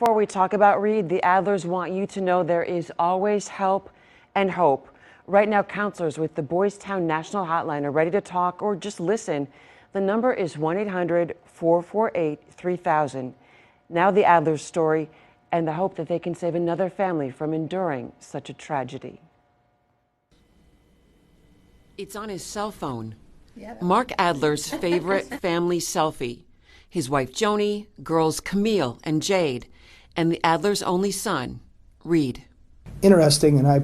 Before we talk about Reid, the Adlers want you to know there is always help and hope. Right now, counselors with the Boys Town National Hotline are ready to talk or just listen. The number is 1-800-448-3000. Now the Adlers' story and the hope that they can save another family from enduring such a tragedy. It's on his cell phone. Mark Adler's favorite family selfie. His wife Joni, girls Camille and Jade, and the Adlers' only son, Reid. Interesting, and I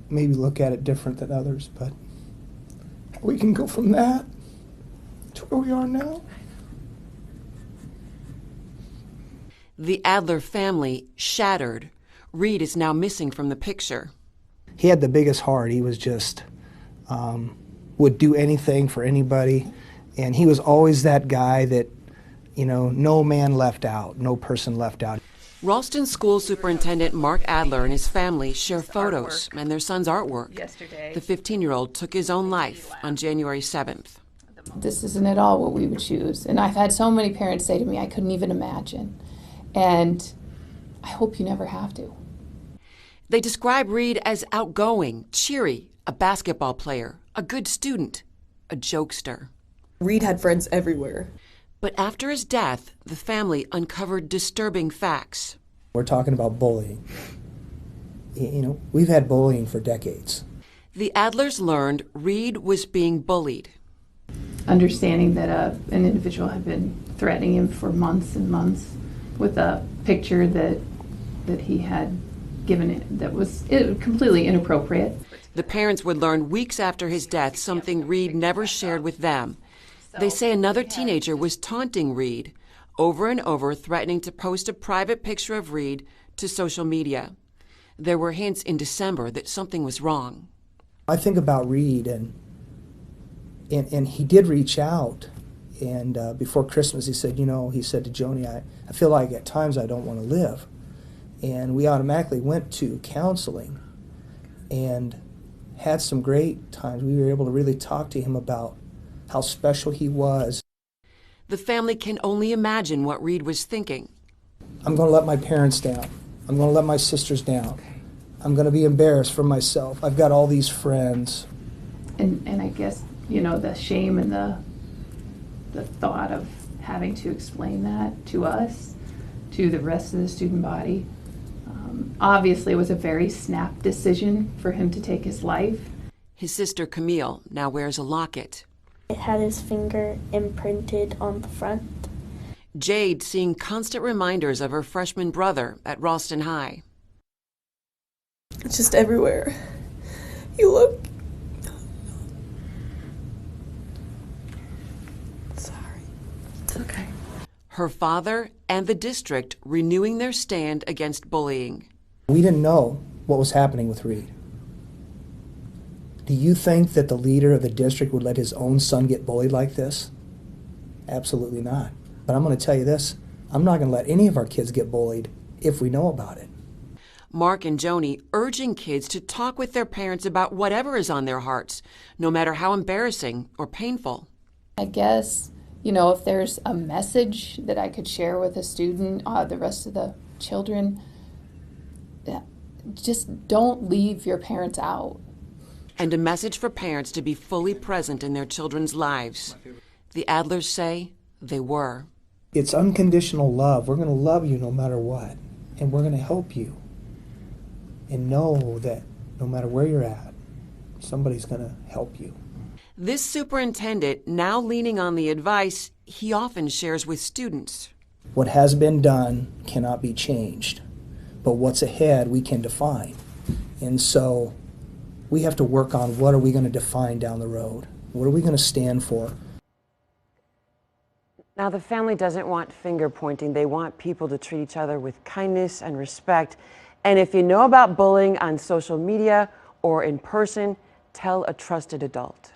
maybe look at it different than others, but we can go from that to where we are now. The Adler family shattered. Reid is now missing from the picture. He had the biggest heart. He was just, would do anything for anybody. And he was always that guy that, you know, no man left out, no person left out. Ralston School Superintendent Mark Adler and his family share photos and their son's artwork. Yesterday, the 15-year-old took his own life on January 7th. This isn't at all what we would choose. And I've had so many parents say to me, I couldn't even imagine. And I hope you never have to. They describe Reid as outgoing, cheery, a basketball player, a good student, a jokester. Reid had friends everywhere. But after his death, the family uncovered disturbing facts. We're talking about bullying. You know, we've had bullying for decades. The Adlers learned Reid was being bullied. Understanding that an individual had been threatening him for months and months with a picture that he had given it that was completely inappropriate. The parents would learn weeks after his death something Reid never shared with them. They say another teenager was taunting Reid, over and over threatening to post a private picture of Reid to social media. There were hints in December that something was wrong. I think about Reid, and he did reach out. And before Christmas, he said, he said to Joni, I feel like at times I don't want to live. And we automatically went to counseling and had some great times. We were able to really talk to him about how special he was. The family can only imagine what Reid was thinking. I'm going to let my parents down. I'm going to let my sisters down. I'm going to be embarrassed for myself. I've got all these friends. And I guess, the shame and the thought of having to explain that to us, to the rest of the student body. Obviously, it was a very snap decision for him to take his life. His sister Camille now wears a locket. It had his finger imprinted on the front. Jade seeing constant reminders of her freshman brother at Ralston High. It's just everywhere. You look. Sorry. It's okay. Her father and the district renewing their stand against bullying. We didn't know what was happening with Reid. Do you think that the leader of the district would let his own son get bullied like this? Absolutely not. But I'm going to tell you this, I'm not going to let any of our kids get bullied if we know about it. Mark and Joni urging kids to talk with their parents about whatever is on their hearts, no matter how embarrassing or painful. I guess, if there's a message that I could share with a student, the rest of the children, just don't leave your parents out. And a message for parents to be fully present in their children's lives. The Adlers say they were. It's unconditional love. We're going to love you no matter what, and we're going to help you. And know that no matter where you're at, somebody's going to help you. This superintendent now leaning on the advice he often shares with students. What has been done cannot be changed, but what's ahead we can define. And so we have to work on what are we going to define down the road? What are we going to stand for? Now, the family doesn't want finger pointing. They want people to treat each other with kindness and respect. And if you know about bullying on social media or in person, tell a trusted adult.